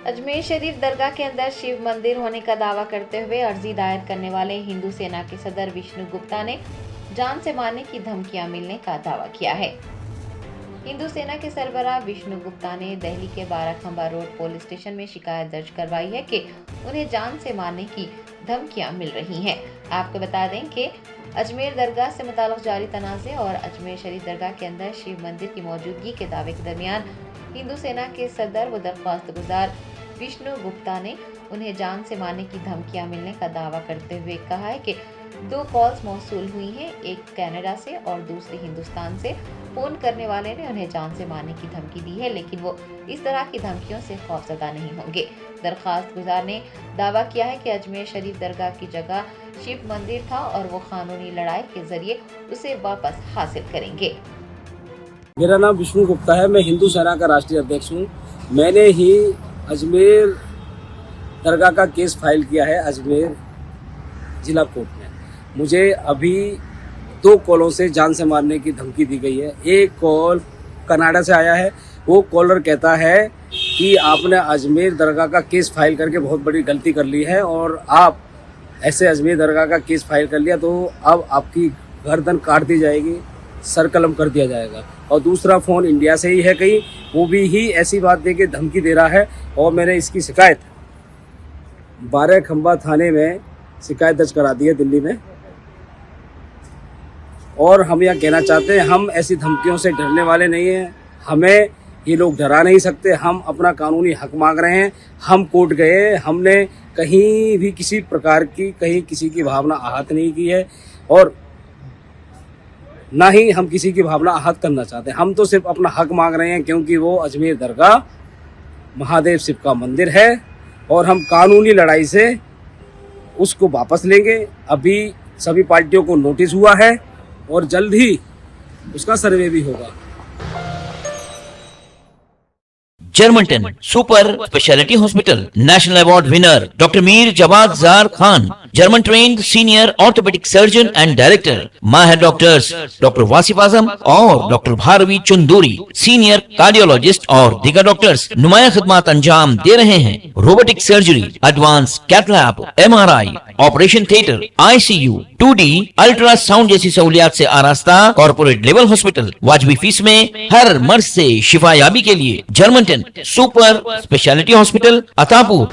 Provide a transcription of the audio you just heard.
अजमेर शरीफ दरगाह के अंदर शिव मंदिर होने का दावा करते हुए अर्जी दायर करने वाले हिंदू सेना के सदर विष्णु गुप्ता ने जान से मारने की धमकियां मिलने का दावा किया है। हिंदू सेना के सरबराह विष्णु गुप्ता ने दिल्ली के 12 खंबा रोड पुलिस स्टेशन में शिकायत दर्ज करवाई है कि उन्हें जान से मारने की धमकियां मिल रही हैं। आपको बता दें कि अजमेर दरगाह से मुताल्लिक जारी तनाज़े और अजमेर शरीफ दरगाह के अंदर शिव मंदिर की मौजूदगी के दावे के दरमियान हिंदू सेना के सदर व दरख्वास्त गुजार विष्णु गुप्ता ने उन्हें जान से मारने की धमकियां मिलने का दावा करते हुए कहा है कि 2 कॉल्स मौसूल हुई हैं, एक कनाडा से और दूसरी हिंदुस्तान से। फोन करने वाले ने उन्हें जान से मारने की धमकी दी है, लेकिन वो इस तरह की धमकियों से खौफजदा नहीं होंगे। दरख्वास्त गुजार ने दावा किया है कि अजमेर शरीफ दरगाह की जगह शिव मंदिर था और वो कानूनी लड़ाई के जरिए उसे वापस हासिल करेंगे। मेरा नाम विष्णु गुप्ता है, मैं हिंदू सेना का राष्ट्रीय अध्यक्ष हूँ। मैंने ही अजमेर दरगाह का केस फाइल किया है अजमेर जिला कोर्ट में। मुझे अभी 2 कॉलों से जान से मारने की धमकी दी गई है। एक कॉल कनाडा से आया है, वो कॉलर कहता है कि आपने अजमेर दरगाह का केस फाइल करके बहुत बड़ी गलती कर ली है और आप ऐसे अजमेर दरगाह का केस फाइल कर लिया तो अब आपकी गर्दन काट दी जाएगी, सर कलम कर दिया जाएगा। और दूसरा फ़ोन इंडिया से ही है कहीं, वो भी ही ऐसी बात दे के धमकी दे रहा है और मैंने इसकी शिकायत 12 खंबा थाने में शिकायत दर्ज करा दी है दिल्ली में। और हम यह कहना चाहते हैं, हम ऐसी धमकियों से डरने वाले नहीं हैं, हमें ये लोग डरा नहीं सकते। हम अपना कानूनी हक मांग रहे हैं। हम कोर्ट गए, हमने कहीं भी किसी प्रकार की कहीं किसी की भावना आहत नहीं की है और ना ही हम किसी की भावना आहत करना चाहते हैं। हम तो सिर्फ अपना हक मांग रहे हैं, क्योंकि वो अजमेर दरगाह महादेव शिव का मंदिर है और हम कानूनी लड़ाई से उसको वापस लेंगे। अभी सभी पार्टियों को नोटिस हुआ है और जल्द ही उसका सर्वे भी होगा। Germanten super speciality hospital national award winner doctor Mir Jawad Zar Khan, German trained senior orthopaedic surgeon and director, माहिर डॉक्टर्स डॉक्टर वासिफ आजम और doctor Bharvi Chanduri, senior cardiologist और दीगर डॉक्टर्स नुमाया खिदमत अंजाम दे रहे हैं। Robotic surgery, advance cath lab, MRI, operation theatre, ICU, 2D ultrasound जैसी सहूलियात से आरास्ता कॉर्पोरेट लेवल हॉस्पिटल। वाजबी फीस में हर मर्ज से शिफायाबी के लिए Germanton super speciality hospital, Attapur.